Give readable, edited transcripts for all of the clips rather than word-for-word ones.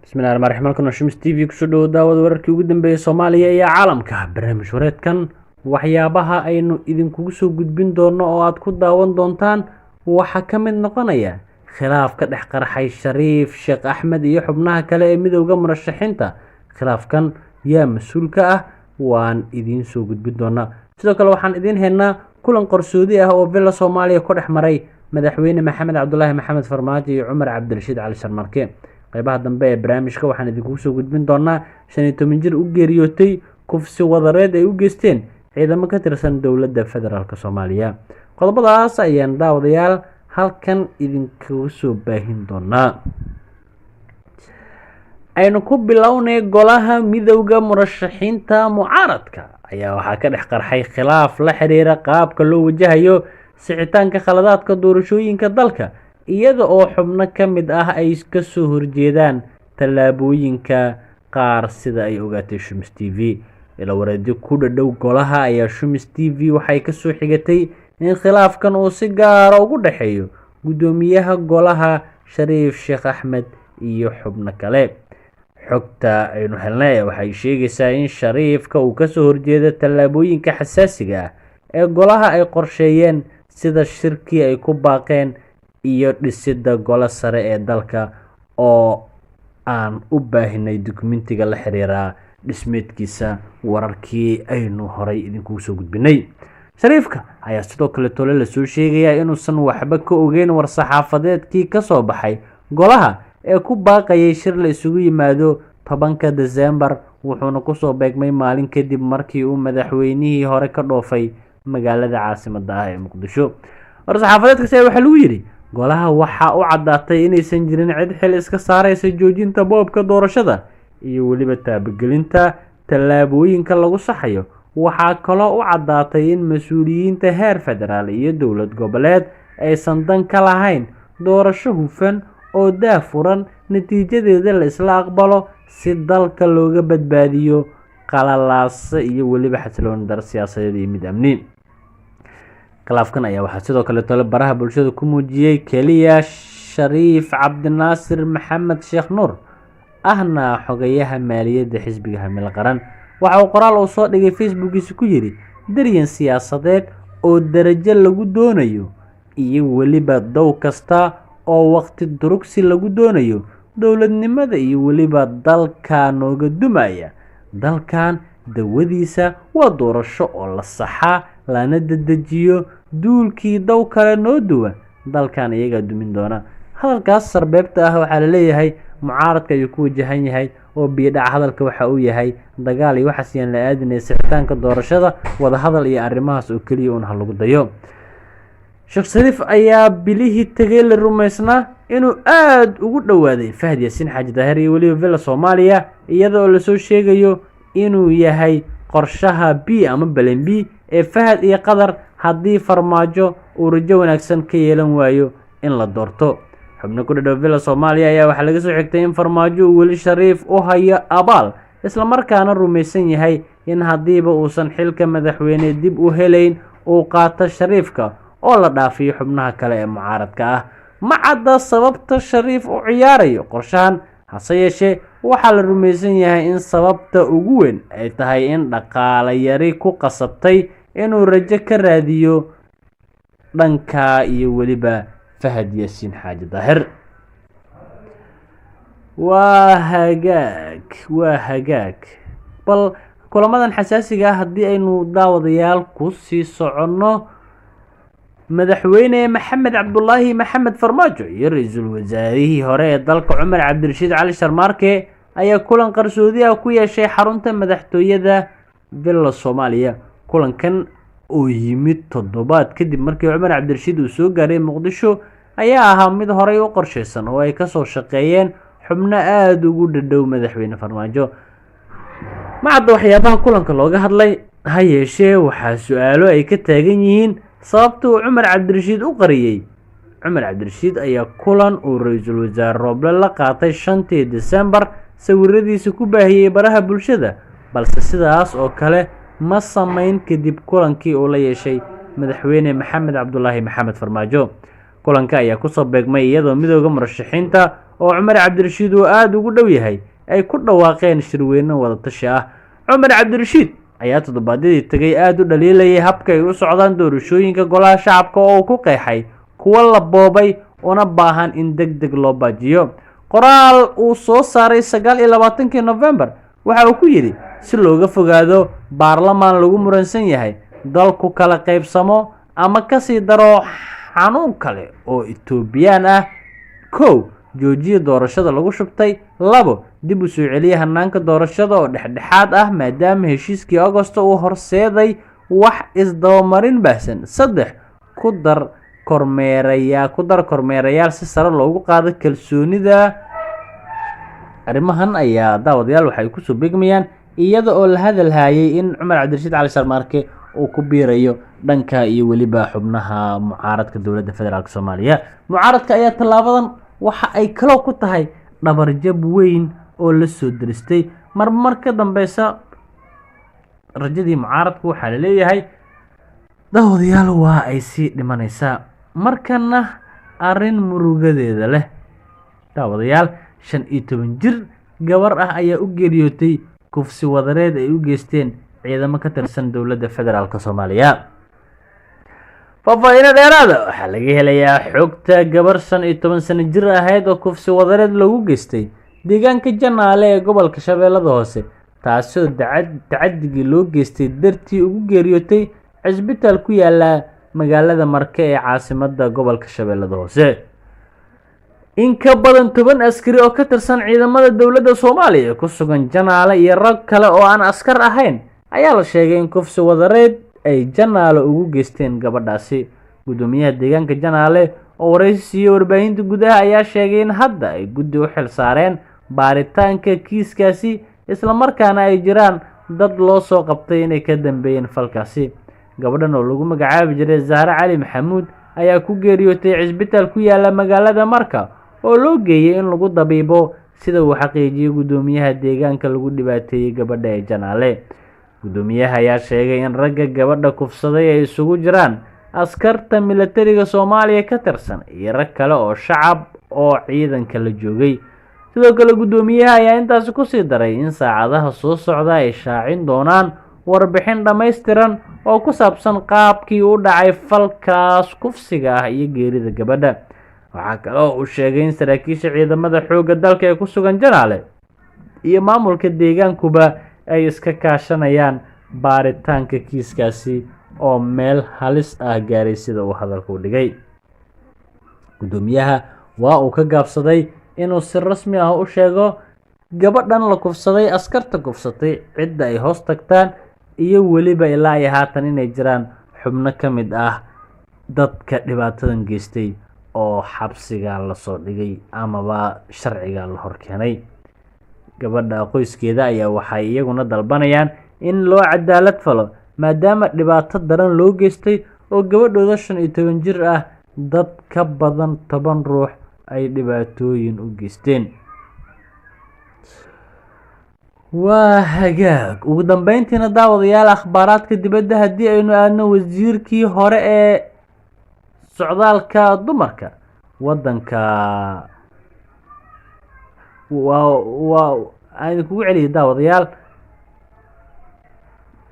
bismillahi rahmaani rahiim halkan waa Shumis TV kusoo dhawo daawada wararkii ugu dambeeyay Soomaaliya iyo caalamka barnaamij wareedkan waxyaabaha aynu idinkugu soo gudbin doono oo aad ku daawan doontaan waxa ka mid noqonaya khilaaf ka dhex qarxay Shariif Sheekh Axmed iyo xubnaha kale ee midowga murashaxiinta khilaafkan yaa mas'uul ka ah waan idin soo gudbin doonaa sidoo kale waxaan idin haynaa kulan qarsoodi ah oo Villa Soomaaliya ku dhex maray madaxweyne Maxamed Cabdullaahi Maxamed Farmaajo iyo Cumar Cabdirashiid Cali Sharmarke qaybaha dambe ee barnaamijka waxaan idinku soo gudbin doonaa 15 jir u geeriyootay kufsi wadareed ay u geysteen ciidamo ka tirsan dowladda federaalka Soomaaliya qodobadaas ayaan daawadayaal halkan idinku soo baahin doonaa aynu ku bilownay golaha midowga murashaxiinta mucaaradka ayaa waxaa ka dhex qarxay khilaaf la xiriira qaabka loo wajahayo sicitaanka khaladaadka doorashooyinka dalka iyada oo xubno ka mid ah ay ka soo horjeedaan tallaabooyinka qaar sida ay ogaatay Shumis TV ila wareedyo ku dhadhow golaha ayaa Shumis TV waxay ka soo xigatay in khilaafkan uu si gaar ah ugu dhaxeeyo gudoomiyaha golaha Shariif Sheekh Axmed iyo xubno kale xogta aynu helnay waxay sheegaysaa in Shariifka uu ka soo horjeedo tallaabooyinka xasaasiga ah ee golaha ay qorsheeyeen sida shirkii ay ku baaqeen iyo dhisidda golo sare ee dalka oo aan u baahinay dokumentiga la xiriira dhismeedkiisa wararkii aynu horay idinku soo gudbinay Shariifka ayaa sidoo kale tole la soo sheegaya inuusan waxba ka ogeyn war saxaafadeedkii ka soo baxay golaha ee ku baaqayay shir la isugu yimaado 10 December wuxuuna ku soo beegmay maalin kadib markii uu madaxweynihii hore ka dhoofay magaalada caasimadda ah ee Muqdisho war saxaafadeedkaasi waxa lagu yiri golaha waxa uu cadaatay inaysan jirin cid xil iska saaraysa joojinta boobka doorashada iyo waliba taabagelinta tallaabooyinka lagu saxayo waxa kale oo cadaatay in mas'uuliyiinta heer federaal iyo dowlad goboleed aysan dan ka lahayn doorasho hufan oo daafuran natiijadeeda la isla aqbalo si dalka looga badbaadiyo qalalaas iyo waliba xasiloon dar siyaasadeed iyo mid amni khilaafkan ayaa waxaa sidoo kale tole baraha bulshada ku muujiyay kaliya Shariif Cabdinaasir Maxamed Sheekh Nuur ahna xogayaha maaliyadda xisbiga Hamil Qaran waxa uu qoraal uu soo dhigay Facebook-kiisa ku yiri dareen siyaasadeed oo darajo lagu doonayo iyo waliba dow kasta oo waqti durugsi lagu doonayo dowladnimada iyo waliba dalka nooga dumaya dalkan dawadiisa waa doorasho oo la saxa lana dedejiyo duulkii dow kale noo duwa dalkan iyaga dumin doona hadalkaas sarbeebta ah waxa la leeyahay mucaaradka ayuu ku wajahan yahay oo biidhac hadalka waxa uu yahay dagaal iyo waxa siyan la aadinay sixitaanka doorashada wada hadal iyo arrimahaas oo kaliya uun lagu dayo Sheekh Shariif ayaa bilihii tagay la rumaysnaa inuu aad ugu dhawaaday Fahad Yaasiin Xaaji Daahir iyo waliba Villa Soomaaliya iyadoo la soo sheegayo inuu yahay qorshaha B ama Plan B ee Fahad iyo Qadar haddii Farmaajo uu rajo wanaagsan ka yeelan waayo in la doorto xubno ku dhadhow Villa Soomaaliya ayaa waxa laga soo xigtay in Farmaajo uu wali Shariif u hayo abaal isla markaana rumaysan yahay in hadiiba uusan xilka madaxweyne dib u helayn uu qaato Shariifka oo la dhaafiyo xubnaha kale ee mucaaradka ah ma cadda sababta Shariif u ciyaarayo qorshahan hase yeeshee waxaa la rumaysan yahay in sababta ugu weyn ay tahay in dhaqaale yari ku qasabtay inuu rajo ka raadiyo dhanka iyo waliba Fahad Yaasiin Xaaji Daahir waa hagaag bal kulamadan xasaasiga ah haddii aynu daawadayaal ku sii soconno madaxweyne Maxamed Cabdullaahi Maxamed Farmaajo iyo ra'iisul wasaarihii hore ee dalka Cumar Cabdirashiid Cali Sharmarke ayaa kulan qarsoodi ah ku yeeshay xarunta madaxtooyada Villa Soomaaliya kulankan oo yimid toddobaad kadib markii Cumar Cabdirashiid uu soo gaaray Muqdisho ayaa ahaa mid horay u qorsheysan oo ay ka soo shaqeeyeen xubno aad ugu dhadhow madaxweyne Farmaajo macad waxyaabaha kulanka looga hadlay ha yeeshee waxaa su'aalo ay ka taagan yihiin sababta uu Cumar Cabdirashiid u qariyay Cumar Cabdirashiid ayaa kulan uu ra'iisul wasaare Roble la qaatay 5 December sawiradiisa ku baahiyay baraha bulshada balse sidaas oo kale ma sameyn kadib kulankii uu la yeeshay madaxweyne Maxamed Cabdullaahi Maxamed Farmaajo kulanka ayaa ku soo beegmay iyadoo midowga murashaxiinta oo Cumar Cabdirashiid uu aad ugu dhow yahay ay ku dhawaaqeen shirweyne wada tashi ah. Cumar Cabdirashiid ayaa toddobaadyadii tagay aad u dhaliilayay habka ay u socdaan doorashooyinka golaha shacabka oo uu ku qeexay kuwa la boobay una baahan in degdeg loo baajiyo. Qoraal uu soo saaray 29 November waxa uu ku yidhi si looga fogaado baarlamaan lagu muransan yahay, dalku kala qaybsamo ama ka sii daro xanuun kale oo Etoobiyaan ah. 1. Joojiya doorashada lagu shubtay. 2. Dib u soo celiya hanaanka doorashada oo dhexdhexaad ah maadaama heshiiskii Agoosto uu horseeday wax isdabamarin baahsan. 3. Ku dar kormeerayaal si sare loogu qaado kalsoonida. Arrimahan ayaa daawadayaal waxay ku soo beegmayaan iyada oo la hadalhayay in Cumar Cabdirashiid Cali Sharmaarke uu ku biirayo dhanka iyo waliba xubnaha mucaaradka dowladda federaalka Soomaaliya. Mucaaradka ayaa talaabadan waxa ay kala ku tahay dhabarjab weyn oo la soo diristay marka dambeysa rajadii mucaaradku waxa la leeyahay daawadayaal waa ay sii dhimanaysaa. Markana arrin murugadeeda leh daawadayaal 15 jir gabar ah ayaa u geeriyootay kufsi wadareed ay u geysteen ciidamo ka tirsan dowladda federaalka Soomaaliya. Faahfaahin dheeraad ah waxaa laga helayaa xogta gabar 15 sano jir ahayd oo kufsi wadareed lagu geystay deegaanka Janaale ee gobolka Shabeellada Hoose, taasoo tacadigii loo geystay dartii ugu geeriyootay cisbitaal ku yaala magaalada Marke ee caasimadda gobolka Shabeellada Hoose. In ka badan 10 askari oo ka tirsan ciidamada dowladda Soomaaliya ku sugan Janaale iyo rag kale oo aan askar ahayn ayaa la sheegay in kufsi wadareed ay Janaale ugu geysteen gabadhaasi. Gudoomiyaha deegaanka Janaale oo wareysi siiyay warbaahinta gudaha ayaa sheegay in hadda ay guddi u xil saareen baaritaanka kiiskaasi isla markaana ay jiraan dad loo soo qabtay inay ka dambeeyeen falkaasi. Gabadhan oo lagu magacaabi jiray Zahra Cali Maxamuud ayaa ku geeriyootay cisbitaal ku yaala magaalada Marka oo loo geeyay in lagu dabiibo sida uu xaqiijiyay gudoomiyaha deegaanka lagu dhibaateeyay gabadha ee Janaale. Gudoomiyaha ayaa sheegay in ragga gabadha kufsaday ay isugu jiraan askarta militariga Soomaaliya ka tirsan iyo rag kale oo shacab oo ciidanka la joogay. Sidoo kale gudoomiyaha ayaa intaas ku sii daray in saacadaha soo socda ay shaacin doonaan warbixin dhammaystiran oo ku saabsan qaabkii u dhacay falkaas kufsiga ah iyo geerida gabadha. Waxa kale oo uu sheegay in saraakiisha ciidamada xoogga dalka ee ku sugan Janaale iyo maamulka deegaankuba ay iska kaashanayaan baaritaanka kiiskaasi oo meel halis ah gaaray sida uu hadalku dhigay. Gudoomiyaha waa uu ka gaabsaday inuu si rasmi ah u sheego gabadhan la kufsaday, askarta kufsatay, cidda ay hoos tagtaan iyo waliba ilaa ay haatan inay jiraan xubno ka mid ah dadka dhibaatadan geystay oo xabsiga la soo dhigay amaba sharciga la horkeenay. Gabadha qoyskeeda ayaa waxay iyaguna dalbanayaan in loo cadaalad falo maadaama dhibaato daran loo geystay oo gabadhooda 15 jir ah dad ka badan 10 ruux ay dhibaatooyin u geysteen. waa hagaag ugu dambeyntiina daawadayaal akhbaaraadka dibadda haddii aynu aadno wasiirkii hore ee socdaalka dumarka wadanka aynu kugu celiyay daawadayaal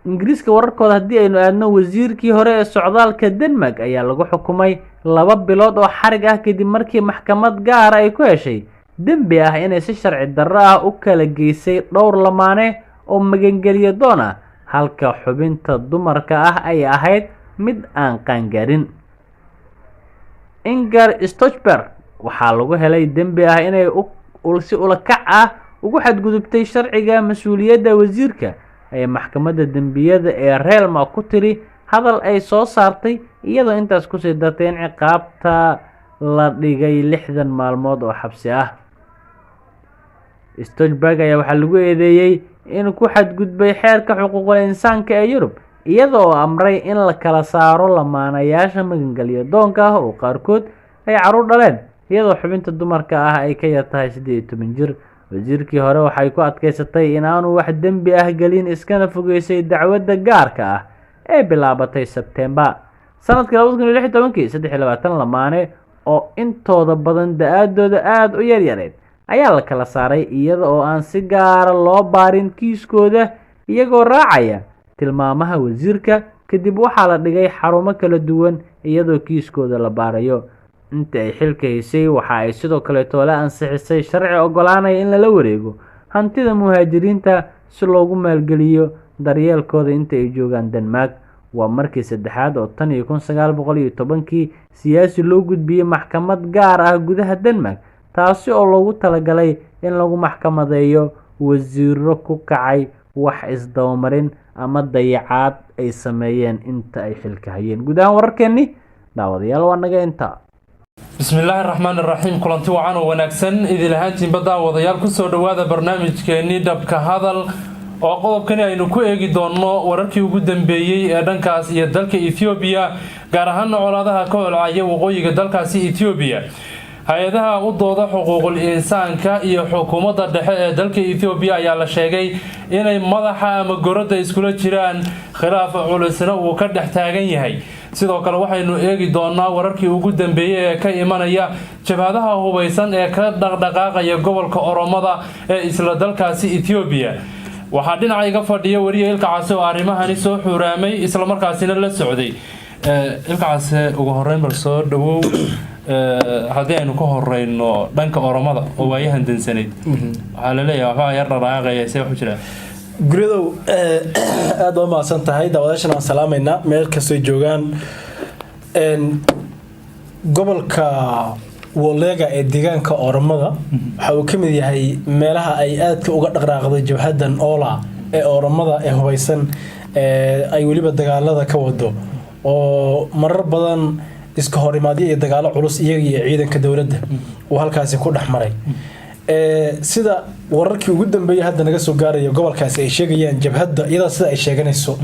ingiriiska wararkooda haddii aynu aadno wasiirkii hore ee socdaalka Denmark ayaa lagu xukumay 2 bilood oo xarig ah kadib markii maxkamad gaar ay ku heshay dembi ah inay si sharci darro ah u kala geysay dhowr lamaane oo magangeliyo doon ah halka xubinta dumarka ah ay ahayd mid aan qaangaarin. Inger Støjberg waxaa lagu helay dembi ah inay si ula kac ah ugu xadgudubtay sharciga mas'uuliyadda wasiirka ee maxkamadda dembiyada ee Reelma ku tiri hadal ay soo saartay iyadoo intaas ku sii dartay in ciqaabta la dhigay 60 maalmood oo xabsi ah. Støjberg ayaa waxaa lagu eedeeyay in ku xadgudbay xeerka xuquuqul insaanka ee Yurub iyadoo amray in la kala saaro lamaanayaasha magangeliyo doonka ah oo qaarkood ay caruur dhaleen iyadoo xubinta dumarka ah ay ka yar tahay 18 jir. wasiirkii hore waxay ku adkaysatay in aanu wax dembi ah gelin iskana fogeysay dacwadda gaarka ah ee bilaabatay Sebtembar sanadka 2016. 23 lamaane oo intooda badan da-aadooda aada u yaryareed ayaa la kala saaray iyada oo aan si gaara loo baarin kiiskooda iyagoo raacaya tilmaamaha wasiirka. Kadib waxaa la dhigay xarumo kala duwan iyadoo kiiskooda la baarayo. Inta ay xilka haysay waxa ay sidoo kale toole ansixisay sharci ogolaanaya in lala wareego hantida muhaajiriinta si loogu maalgeliyo daryeelkooda inta ay joogaan Denmark. Waa markii saddexaad oo tan iyo 1910kii siyaasi loo gudbiyey maxkamad gaar ah gudaha Denmark, taasi oo loogu talagalay in lagu maxkamadeeyo wasiiro ku kacay wax isdabamarin ama dayacaad ay sameeyeen inta ay xilka hayeen. guud ahaan wararkeennii daawadayaal waa naga intaa. bismillaahi raxmaani raxiim. kulanti wacan oo wanaagsan idil ahaantiinba daawadayaal kusoo dhawaada barnaamijkeennii dhabka hadal oo qodobkani aynu ku eegi doonno wararkii ugu dambeeyey ee dhankaas iyo dalka Ethiopia, gaar ahaan colaadaha ka holcaya waqooyiga dalkaasi Ethiopia. hay-adaha u dooda xuquuqul insaanka iyo xukuumadda dhexe ee dalka Ethiopia ayaa la sheegay inay madaxa ama goradda iskula jiraan khilaaf culusna uu ka dhex taagan yahay. sidoo kale waxaynu eegi doonaa wararkii ugu dambeeyay ee ka imanaya jabhadaha hubeysan ee ka dhaqdhaqaaqaya gobolka Oromada ee isla dalkaasi Ethiopia. waxaa dhinaca iga fadhiya wariye Ilka Case oo arrimahani soo xuraamay isla markaasina la socday. Ilka Case ugu horeyn bal soo dhawow. haddii aynu ka horeyno dhanka Oromada oo waayahan dansaneyd waxaa la leeyahay waxaa yar dhaqaaqaya see wax u jira. guridow aad u mahadsan tahay daawadayaashan aan salaamayna meel kastoo joogaan. gobolka Wolega ee deegaanka Oromada waxa uu kamid yahay meelaha ay aadka uga dhaqaaqday jabhadan Ola ee Oromada ee hubeysan ay waliba dagaalada ka wado oo marar badan iska horimaadyo iyo dagaalo culus iyaga iyo ciidanka dawladda oo halkaasi ku dhaxmaray. sida wararkii ugu dambeeyay hadda naga soo gaarayo gobolkaasi ay sheegayaan jabhadda iyada sida ay sheeganayso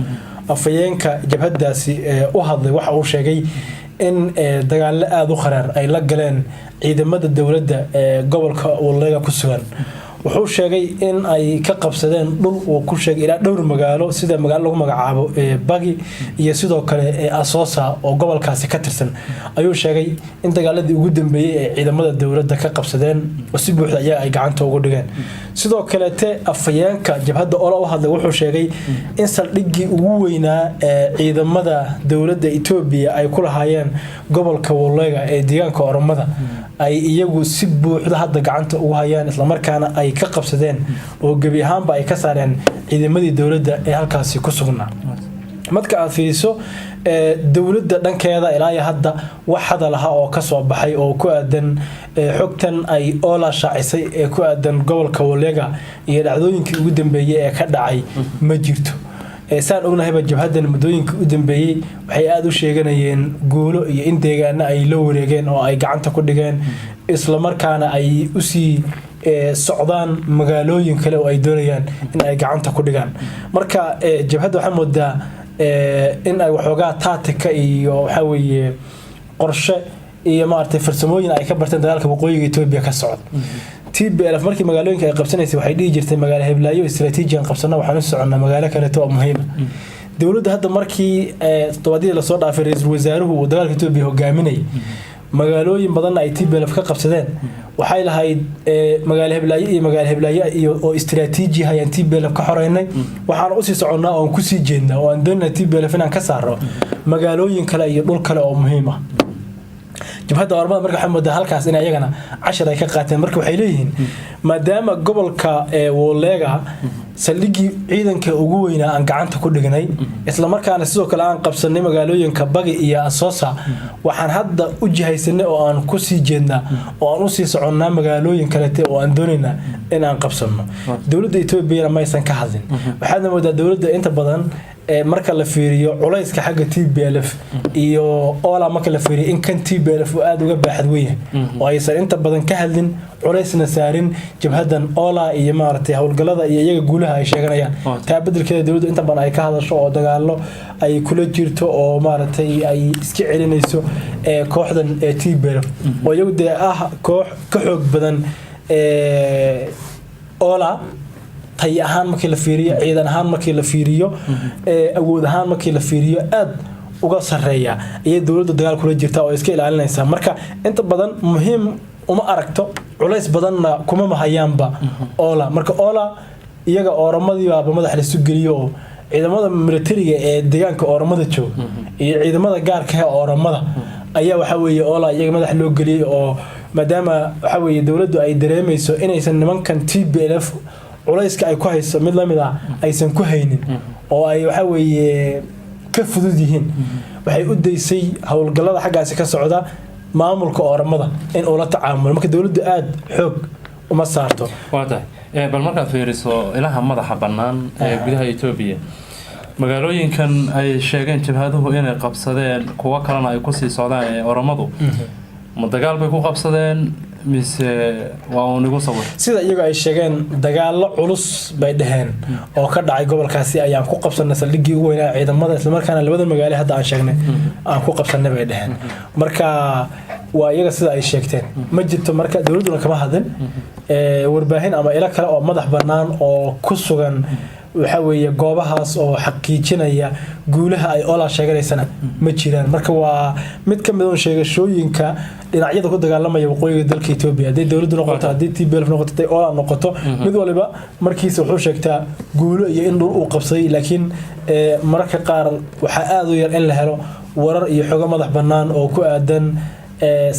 afayeenka jabhadaasi u hadlay waxa uu sheegay in dagaalo aad u qaraar ay la galeen ciidamada dawladda ee gobolka Wolega ku sugan. wuxuu sheegay in ay ka qabsadeen dhul uu ku sheegay ilaa dhowr magaalo sida magaalo lagu magacaabo Bagi iyo sidoo kale Asosa oo gobolkaasi ka tirsan. ayuu sheegay in dagaaladii ugu dambeeyay ee ciidamada dawladda ka qabsadeen oo si buuxda ay gacanta ugu dhigeen. sidoo kale afayeenka jabhadda Ola u hadlay wuxuu sheegay in saldhiggii ugu weynaa ee ciidamada dawladda Ethiopia ay ku lahaayeen gobolka Wolega ee deegaanka Oromada ay iyagu si buuxda hadda gacanta ugu hayaan isla markaana ay ka qabsadeen oo gabi ahaanba ay ka saareen ciidamadii dawladda ee halkaasi ku sugnaa. marka aad fiiriso dawladda dhankeeda ilaa hadda wax hadal ah oo ka soo baxay oo ku aadan xogtan ay Ola shaacisay ee ku aadan gobolka Wolega iyo dhacdooyinkii ugu dambeeyay ee ka dhacay ma jirto. saan ognahay jabhadan muddooyinkii u dambeeyay waxay aad u sheeganayeen guulo iyo in deegaana ay la wareegeen oo ay gacanta ku dhigeen isla markaana ay u sii socdaan magaalooyin kale oo ay doonayaan in ay gacanta ku dhigaan. marka jabhadda waxaa moodaa in ay waxoogaa taatika iyo waxa weeye qorshe iyo maartay farsamooyin ay ka barteen dagaalka waqooyiga Ethiopia ka socda. TPLF markii magaalooyinka ay qabsanaysay waxay dhigi jirtay magaalo Hiblaayo istiraatiijiyan qabsana waxaan u soconaa magaalo kale oo muhiim ah. dawladda hadda markii tobaadii la soo dhaafay ra'iisul wasaaruhu uu dagaalka Ethiopia hogaaminay magaalooyin badan ay TPLF ka qabsadeen waxay lahayd magaalo Hiblaayo iyo oo istiraatiiji hayaan TPLF ka xoreynay waxaan u sii soconaa oo ku sii jeednaa oo aan doonaa TPLF inaan ka saaro magaalooyin kale iyo dhul kale oo muhiim ah. jabhadda Oromada marka waxay moodaa halkaas in ayagana 10 ay ka qaateen. marka waxay leeyihiin maadaama gobolka Wolega saldhiggii ciidanka ugu weynaa aan gacanta ku dhignay isla markaana sidoo kale aan qabsanay magaalooyinka Bagi iyo Asosa waxaan hadda u jihaysanay oo aan ku sii jeednaa oo aan u sii soconaa magaalooyin kale oo aan doonaynaa in aan qabsano. dawladda Ethiopia ma aysan ka hadlin. waxaana moodaa dawladda inta badan marka la fiiriyo culayska xagga TPLF iyo Ola marka la fiiriyo in kan TPLF aad uga baaxad weyn oo aysan inta badan ka hadlin culaysna saarin jabhadan Ola iyo maartay hawlgalada iyo iyaga guulaha ay sheeganayaan. taa beddelkeeda dawladdu inta badan ay ka hadasho oo dagaalo ay kula jirto oo maartay ay iska celinayso kooxdan TPLF oo iyagu koox ka xoog badan Ola tay ahaan markii la fiiriyo ciidan ahaan markii la fiiriyo awood ahaan markii la fiiriyo aad uga sareeya ayay dawladdu dagaal kula jirtaa oo iska ilaalinaysa marka inta badan muhiim uma aragto culays badanna kuma mahayaanba oola marka oola iyaga Oromadii baa madax la isu geliyo oo ciidamada militariga ee deegaanka Oromada joog iyo ciidamada gaarka ah Oromada ayaa waxa weeye oola iyaga madax loo geliyay oo maadaama waxa weeye dawladdu ay dareemayso inaysan nimankan TPLF culayska ay ku hayso mid lamid ah aysan ku haynin oo ay waxa weeye ka fudud yihiin waxay u deysay hawlgallada xaggaasi ka socda maamulka Oromada in uu la tacaamulo marka dawladdu aad xoog uma saarto waata bal markaad fiiriso ilaha madaxa bannaan ee gudaha Itoobiya magaalooyinkan ay sheegeen jabhaduhu inay qabsadeen kuwa kalena ay ku sii socdaan ee Oromadu ma dagaal bay ku qabsadeen mise waa uu nigu sawir sida iyagu ay sheegeen dagaallo culus bay dhaheen oo ka dhacay gobolkaasi ayaan ku qabsanay saldhiggii ugu weynaa ciidamada isla markaana labada magaalo hadda aan sheegnay aan ku qabsanay bay dhaheen marka waa iyaga sida ay sheegteen ma jirto marka dawladuna kama hadin warbaahin ama ila kale oo madax bannaan oo ku sugan waxa weeye goobahaas oo xaqiijinaya guulaha ay oola sheeganaysana ma jiraan marka waa mid ka mid ah sheegashooyinka dhinacyada ku dagaalamaya waqooyiga dalka Itoobiya haday dawladdu noqoto haday TPLF noqoto haday oola noqoto mid waliba markiisa wuxuu sheegtaa guulo iyo in dhul uu qabsaday laakiin mararka qaar waxa aad u yar in la helo warar iyo xogo madax bannaan oo ku aadan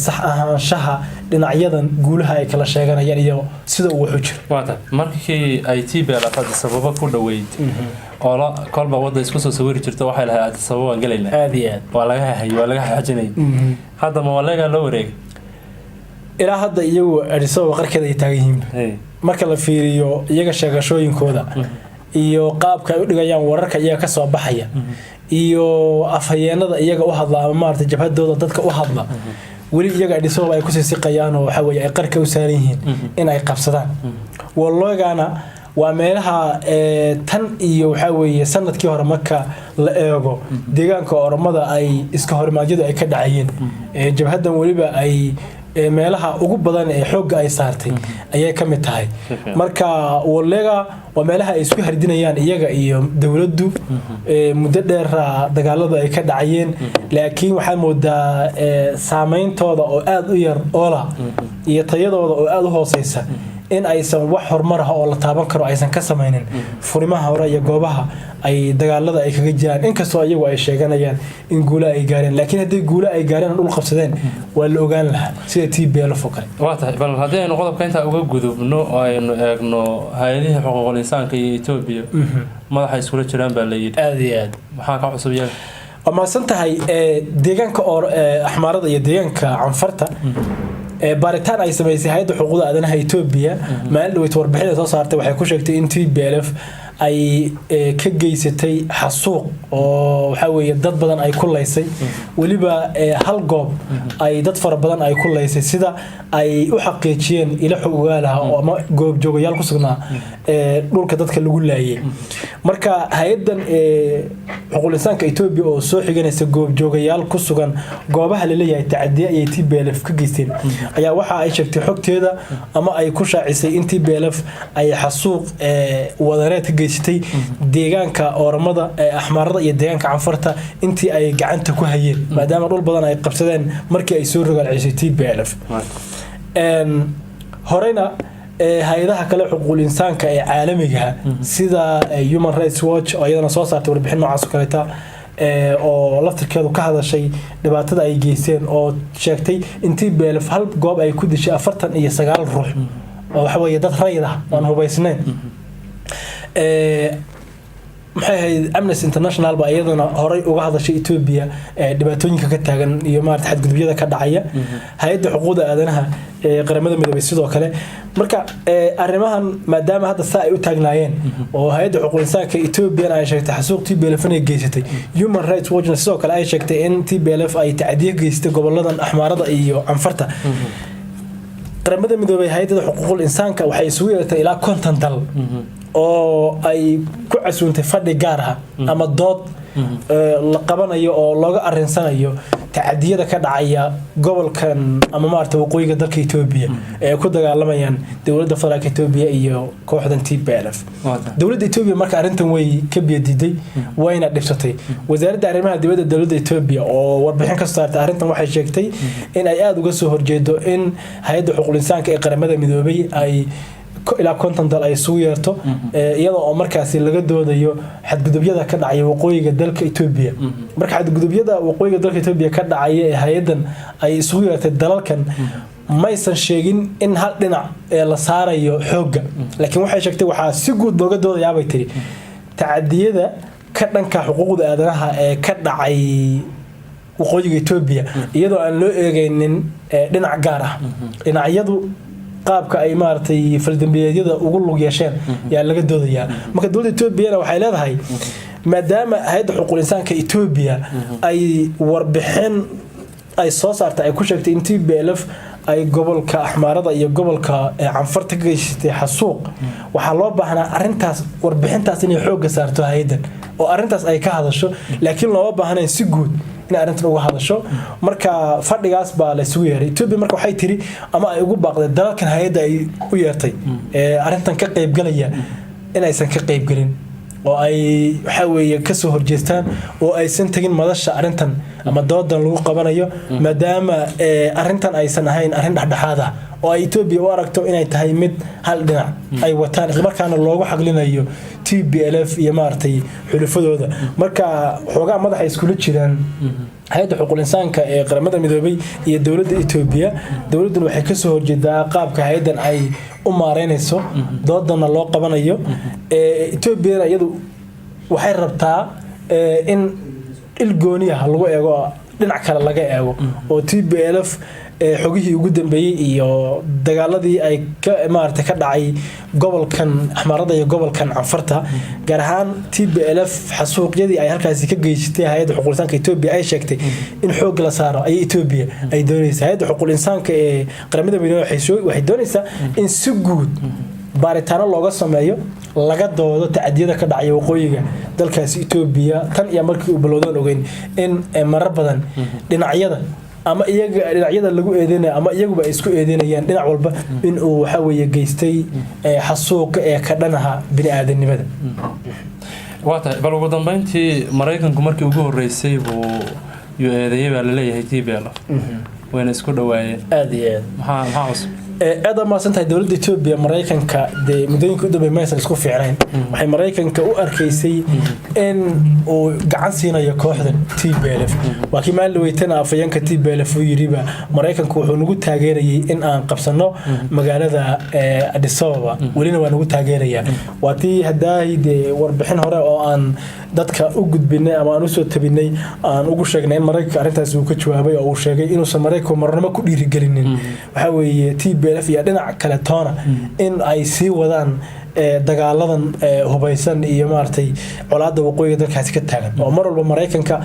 sax ahaanshaha dhinacyadan guulaha ay kala sheeganayaan iyo sida uu wuxuu jiro waata markii ay TPLF sababa ku dhaweyd oola kolba wada isku soo sawiri jirto waxay lahayd sabab aan galayna aad iyo aad waa laga xajinay hadda ma walaga loo wareeg ilaa hadda iyagu adisoo qarkeeda ay taagan yihiin marka la fiiriyo iyaga sheegashooyinkooda iyo qaabka ay u dhigayaan wararka iyaga ka soo baxaya iyo afhayeenada iyaga u hadla ama maartay jabhadooda dadka u hadla wali iyaga adisoo ay ku sii siqayaan oo waxa weeye ay qarka u saaran yihiin in ay qabsadaan walloogana waa meelaha tan iyo waxa weeye sanadkii hore marka la eego deegaanka Oromada ay iska hormaadyadu ay ka dhacayeen jabhadan waliba ay meelaha ugu badan ee xoog ay saartay ayay ka mid tahay marka wallega waa meelaha ay isku hardinayaan iyaga iyo dawladdu muddo dheer dagaalada ay ka dhacayeen laakiin waxa moodaa saameyntooda oo aad u yar oola iyo tayadooda oo aad u hooseysa in aysan wax horumar ah oo la taaban karo aysan ka sameeynin furimaha hore iyo goobaha ay dagaalada ay kaga jiraan inkastoo iyagu ay sheeganayaan in guula ay gaareen laakiin haddii guula ay gaareen dhul qabsadeen waa la ogaan lahaa sida TPLF oo kale waa tahay bal haddii aynu qodobka inta uga gudubno oo aynu eegno hay'adaha xuquuqul insaanka iyo Itoobiya madaxa isku jiraan baa la yidhi aad iyo aad maxaa ka cusub yahay ama santahay deegaanka oo axmaarada iyo deegaanka canfarta baaritaan ay sameysay hay'adda xuquuqda aadanaha Itoobiya maalin dhaweyt warbixin soo saartay waxay ku sheegtay in TPLF ay ka geysatay xasuuq oo waxa weeye dad badan ay ku leysay waliba hal goob ay dad fara badan ay ku leysay sida ay u xaqiijiyeen ila xogaalaha oo ama goob joogayaal ku sugnaa dhulka dadka lagu laayay marka hay'adan xuquuqul insaanka Itoobiya oo soo xiganaysa goob joogayaal ku sugan goobaha la leeyahay tacadiye ay TPLF ka geysteen ayaa waxa ay sheegtay xogteeda ama ay ku shaacisay in TPLF ay xasuuq wadareed ka geysatay deegaanka Oromada axmaarada iyo deegaanka canfarta intii ay gacanta ku hayeen maadaama dhul badan ay qabsadeen markii ay soo rogaal cisay TPLF horeyna hay'adaha kale xuquuqul insaanka ee caalamiga sida Human Rights Watch oo iyadana soo saartay warbixin noocaas oo kale oo laftirkeedu ka hadashay dhibaatada ay geysteen oo sheegtay in TPLF hal goob ay ku dishay 49 ruux oo waxa weeye dad rayid ah aan hubaysnayn maxay ahayd Amnesty International ba iyadana horay uga hadashay Itoobiya dhibaatooyinka ka taagan iyo maarta xadgudubyada ka dhacaya hay'adda xuquuqda aadanaha qaramada midoobay sidoo kale marka arrimahan maadaama hadda saa ay u taagnaayeen oo hay'adda xuquuqul insaanka Itoobiya ay sheegtay xasuuq TPLF inay geysatay Human Rights Watch sidoo kale ay sheegtay in TPLF ay tacadiye geystay goboladan axmaarada iyo canfarta qaramada midoobay hay'adda xuquuqul insaanka waxay isugu yeertay ilaa 50 dal oo ay ku casuuntay fadhi gaar ah ama dood la qabanayo oo looga arinsanayo tacadiyada ka dhacaya gobolkan ama maaragtay waqooyiga dalka Ethiopia ee ku dagaalamayaan dowladda federaalka Ethiopia iyo kooxdan TPLF dowladda Ethiopia marka arintan way ka biyadiday wayna dhibsatay wasaaradda arrimaha dibadda dowladda Ethiopia oo warbixin ka saartay arintan waxay sheegtay in ay aad uga soo horjeedo in hay'adda xuquuqul insaanka ee qaramada midoobay ay ilaa konton dal ay isugu yeerto iyadoo oo markaasi laga doodayo xadgudubyada ka dhacaya waqooyiga dalka Ethiopia marka xadgudubyada waqooyiga dalka Ethiopia ka dhacaya ee hay'adan ay isugu yeertay dalalkan maysan sheegin in hal dhinac la saarayo xooga laakiin waxay sheegtay waxa si guud looga doodayaa bay tiri tacadiyada ka dhanka xuquuqda aadanaha ee ka dhacay waqooyiga Ethiopia iyadoo aan loo eegaynin dhinac gaar ah dhinacyadu qaabka ay maartay faldambiyeedyada ugu lug yeesheen yaa laga doodayaa marka dowladda Ethiopia waxay leedahay maadaama hay'adda xuquuqul insaanka Ethiopia ay warbixin ay soo saartay ay ku sheegtay in TPLF ay gobolka Axmaarada iyo gobolka Canfarta ka geysatay xasuuq waxa loo baahnaa arintaas warbixintaas inay xoog saarto hay'adan oo arintaas ay ka hadasho laakiin loo baahnaa si guud in arintan uga hadasho marka fadhigaas baa la isugu yeeray Ethiopia marka waxay tiri ama ay ugu baaqday dalalkan hay'adda ay u yeertay arintan ka qayb galaya in aysan ka qayb galin oo ay waxa weeye ka soo horjeestaan oo aysan tagin madasha arintan ama doodan lagu qabanayo maadaama arintan aysan ahayn arin dhaxdhaxaad ah oo ay Ethiopia u aragto inay tahay mid hal dhinac ay wataan isla markaana loogu xaqlinayo TPLF iyo maartay xulufadooda marka xogaa madaxa isku jiraan hay'adda xuquuqul insaanka ee qaramada midoobay iyo dowladda Ethiopia dowladdu waxay ka soo horjeedaa qaabka hay'adan ay u maareynayso doodana loo qabanayo Ethiopia iyadu waxay rabtaa in ilgooniyaha lagu eego dhinac kale laga eego oo TPLF xogihii ugu dambeeyay iyo dagaaladii ay ka maartay ka dhacay gobolkan Axmaarada iyo gobolkan Canfarta gaar ahaan TPLF xasuuqyadii ay halkaas ka geysatay hay'adda xuquuqul insaanka Ethiopia ay sheegtay in xoog la saaro ay Ethiopia ay doonaysaa hay'adda xuquuqul insaanka ee qaramada midoobay waxay doonaysaa in si guud baaritaano looga sameeyo laga doodo tacadiyada ka dhacay waqooyiga dalkaas Ethiopia tan iyo markii uu bilowday ogeyn in marar badan dhinacyada ama iyaga dhinacyada lagu eedeynay ama iyaguba ay isku eedeynayaan dhinac walba in uu waxa weeye geystay xasuuq ee ka dhanaha bini'aadanimada waata bal ugu dambeyntii Mareykanku markii ugu horeysay buu eedeeyay baa la leeyahay TPLF wayna isku dhawaayeen aad iyo aad maxaa cusub aad ma santahay dowladda Ethiopia Mareykanka de mudooyinka u dambeeyay maysan isku fiicnayn waxay Mareykanka u arkaysay in uu gacan siinayo kooxda TPLF waakii maal weytana afayeenka TPLF uu yiriba Mareykanku wuxuu nagu taageerayay in aan qabsano magaalada Addis Ababa walina waa nagu taageeraya waatii hadaayde warbixin hore oo aan dadka u gudbinay ama aan u soo tabinay aan ugu sheegnay in Mareykanka arintaas uu ka jawaabay oo uu sheegay inuu Mareykanku marnaba ku dhiirigelinin waxa weeye TPLF iyo dhinac kale toona in ay sii wadaan dagaaladan hubaysan iyo maartay colaadda waqooyiga dalkaas ka taagan oo mar walba Mareykanka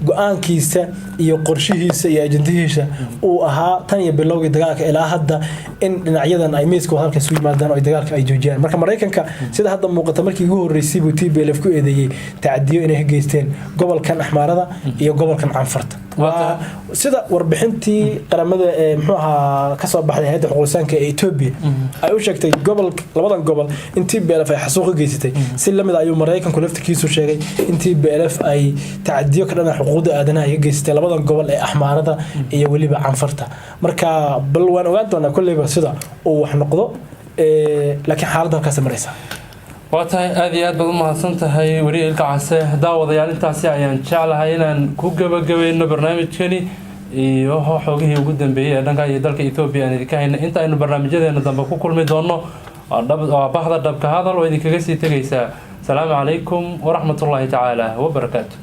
go'aankiisa iyo qorshihiisa iyo ajandihiisa uu ahaa tan iyo bilowgii dagaalka ilaa hadda in dhinacyadan ay miiska halka soo yimaadaan oo dagaalka ay joojiyaan marka Mareykanka sida hadda muuqata markii ugu horeysay buu TPLF ku eedeeyay tacadiyo inay geysteen gobolkan Axmaarada iyo gobolkan Canfarta sida warbixintii qaramada muxuu ahaa ka soo baxday hay'adda xuquuqul insaanka ee Ethiopia ay u sheegtay labadan gobol in TPLF ay xasuuq geysatay si lamid ayuu Mareykanku laftigiisu sheegay in TPLF ay tacadiyo ka dhana xuquuqda aadanaha ay geysatay labadan gobol ee Axmaarada iyo waliba Canfarta marka bal waan ogaan doonaa kulliba sida uu wax noqdo laakiin xaaladda halkaas maraysa waatahay aad iyo aad baad u mahadsantahay wariye ilka case daawadayaal intaasi ayaan jeclahay inaan ku gabagabayno barnaamijkani iyo xogihii ugu dambeeyay ee dhanka iyo dalka Ethiopia aan idinka hayna inta aynu barnaamijyadeena dambe ku kulmi doono waa bahda dhabka hadal oo idinkaga sii tagaysaa salaamu calaykum waraxmatullaahi tacaala wabarakaatu